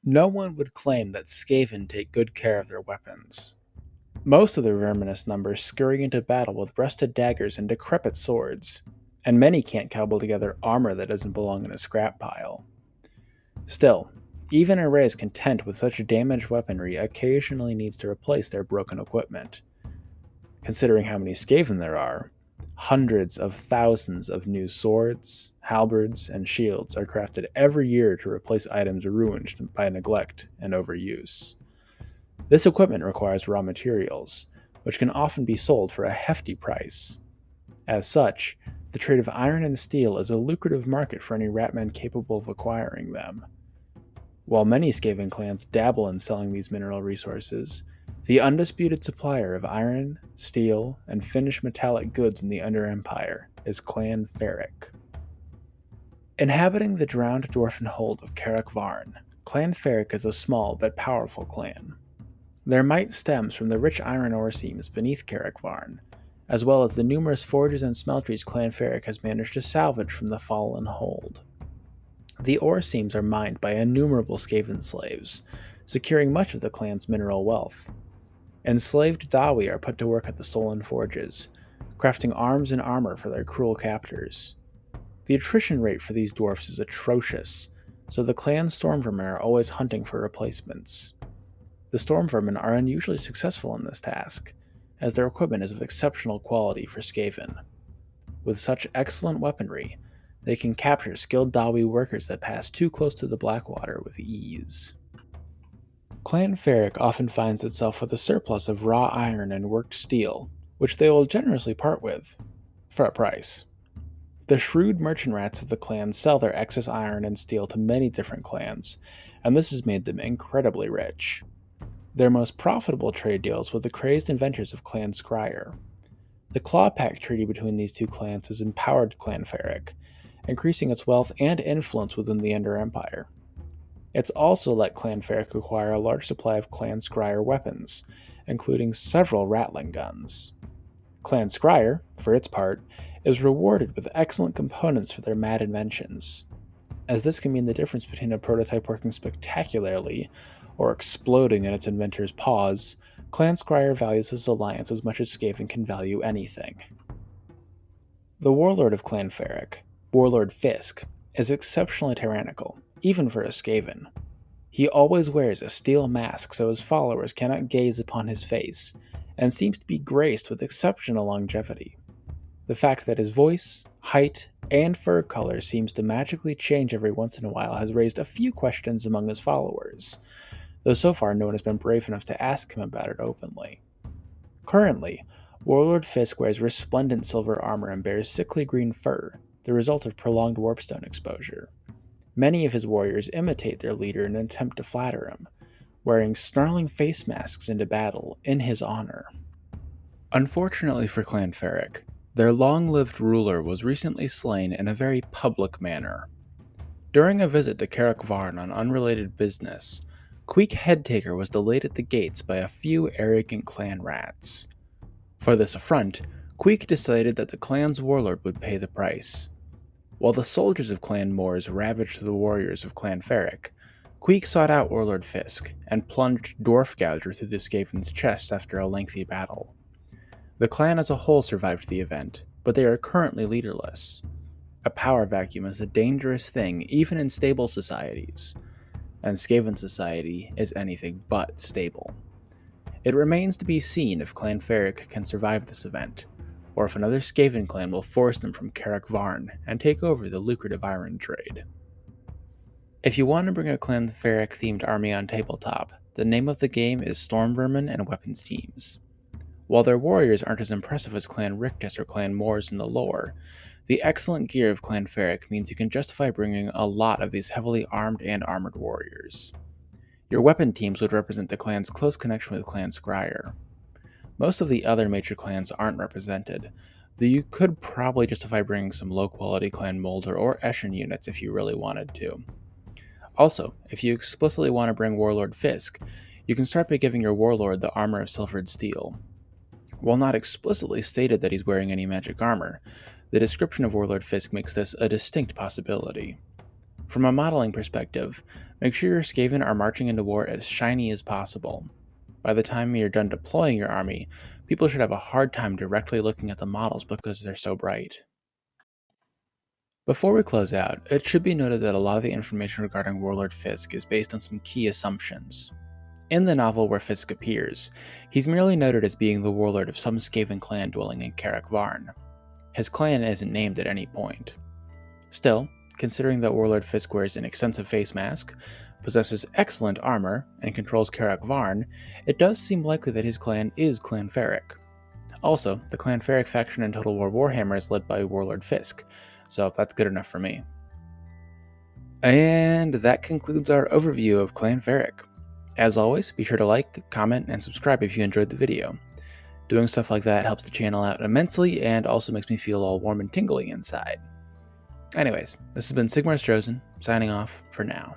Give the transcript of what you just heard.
No one would claim that Skaven take good care of their weapons. Most of the verminous numbers scurry into battle with rusted daggers and decrepit swords, and many can't cobble together armor that doesn't belong in a scrap pile. Still, even a race content with such damaged weaponry occasionally needs to replace their broken equipment. Considering how many Skaven there are, hundreds of thousands of new swords, halberds, and shields are crafted every year to replace items ruined by neglect and overuse. This equipment requires raw materials, which can often be sold for a hefty price. As such, the trade of iron and steel is a lucrative market for any ratman capable of acquiring them. While many Skaven clans dabble in selling these mineral resources, the undisputed supplier of iron, steel, and finished metallic goods in the Under Empire is Clan Ferrik. Inhabiting the drowned dwarfen hold of Varn, Clan Ferrik is a small but powerful clan. Their might stems from the rich iron ore seams beneath Varn, as well as the numerous forges and smelteries Clan Ferrik has managed to salvage from the fallen hold. The ore seams are mined by innumerable Skaven slaves, securing much of the clan's mineral wealth. Enslaved Dawi are put to work at the stolen forges, crafting arms and armor for their cruel captors. The attrition rate for these dwarfs is atrocious, so the clan's Stormvermin are always hunting for replacements. The Stormvermin are unusually successful in this task, as their equipment is of exceptional quality for Skaven. With such excellent weaponry, they can capture skilled Dawi workers that pass too close to the Blackwater with ease. Clan Ferrik often finds itself with a surplus of raw iron and worked steel, which they will generously part with, for a price. The shrewd merchant rats of the clan sell their excess iron and steel to many different clans, and this has made them incredibly rich. Their most profitable trade deals with the crazed inventors of Clan Scryer. The Claw Pact treaty between these two clans has empowered Clan Ferrik, increasing its wealth and influence within the Under Empire. It's also let Clan Ferrik acquire a large supply of Clan Scryer weapons, including several Ratling guns. Clan Scryer, for its part, is rewarded with excellent components for their mad inventions, as this can mean the difference between a prototype working spectacularly or exploding in its inventor's paws. Clan Scryer values his alliance as much as Skaven can value anything. The warlord of Clan Ferrik, Warlord Fisk, is exceptionally tyrannical, even for a Skaven. He always wears a steel mask so his followers cannot gaze upon his face, and seems to be graced with exceptional longevity. The fact that his voice, height, and fur color seems to magically change every once in a while has raised a few questions among his followers, though so far no one has been brave enough to ask him about it openly. Currently, Warlord Fisk wears resplendent silver armor and bears sickly green fur, the result of prolonged warpstone exposure. Many of his warriors imitate their leader in an attempt to flatter him, wearing snarling face masks into battle in his honor. Unfortunately for Clan Ferrik, their long-lived ruler was recently slain in a very public manner. During a visit to Varn on unrelated business, Queek Headtaker was delayed at the gates by a few arrogant clan rats. For this affront, Queek decided that the clan's warlord would pay the price. While the soldiers of Clan Moors ravaged the warriors of Clan Ferrik, Queek sought out Warlord Fisk and plunged Dwarf Gouger through the Skaven's chest after a lengthy battle. The clan as a whole survived the event, but they are currently leaderless. A power vacuum is a dangerous thing even in stable societies, and Skaven society is anything but stable. It remains to be seen if Clan Ferrik can survive this event, or if another Skaven clan will force them from Varn and take over the lucrative iron trade. If you want to bring a Clan Ferrik themed army on Tabletop, the name of the game is Stormvermin and Weapons Teams. While their warriors aren't as impressive as Clan Rictus or Clan Moors in the lore, the excellent gear of Clan Ferrik means you can justify bringing a lot of these heavily armed and armored warriors. Your weapon teams would represent the clan's close connection with Clan Scryer. Most of the other major clans aren't represented, though you could probably justify bringing some low-quality Clan Molder or Eshin units if you really wanted to. Also, if you explicitly want to bring Warlord Fisk, you can start by giving your warlord the armor of silvered steel. While not explicitly stated that he's wearing any magic armor, the description of Warlord Fisk makes this a distinct possibility. From a modeling perspective, make sure your Skaven are marching into war as shiny as possible. By the time you're done deploying your army, people should have a hard time directly looking at the models because they're so bright. Before we close out, it should be noted that a lot of the information regarding Warlord Fisk is based on some key assumptions. In the novel where Fisk appears, he's merely noted as being the warlord of some Skaven clan dwelling in Ferric. His clan isn't named at any point. Still, considering that Warlord Fisk wears an extensive face mask, possesses excellent armor, and controls Ferric, it does seem likely that his clan is Clan Ferrik. Also, the Clan Ferrik faction in Total War Warhammer is led by Warlord Fisk, so that's good enough for me. And that concludes our overview of Clan Ferrik. As always, be sure to like, comment, and subscribe if you enjoyed the video. Doing stuff like that helps the channel out immensely and also makes me feel all warm and tingly inside. Anyways, this has been Sigmar's Chosen, signing off for now.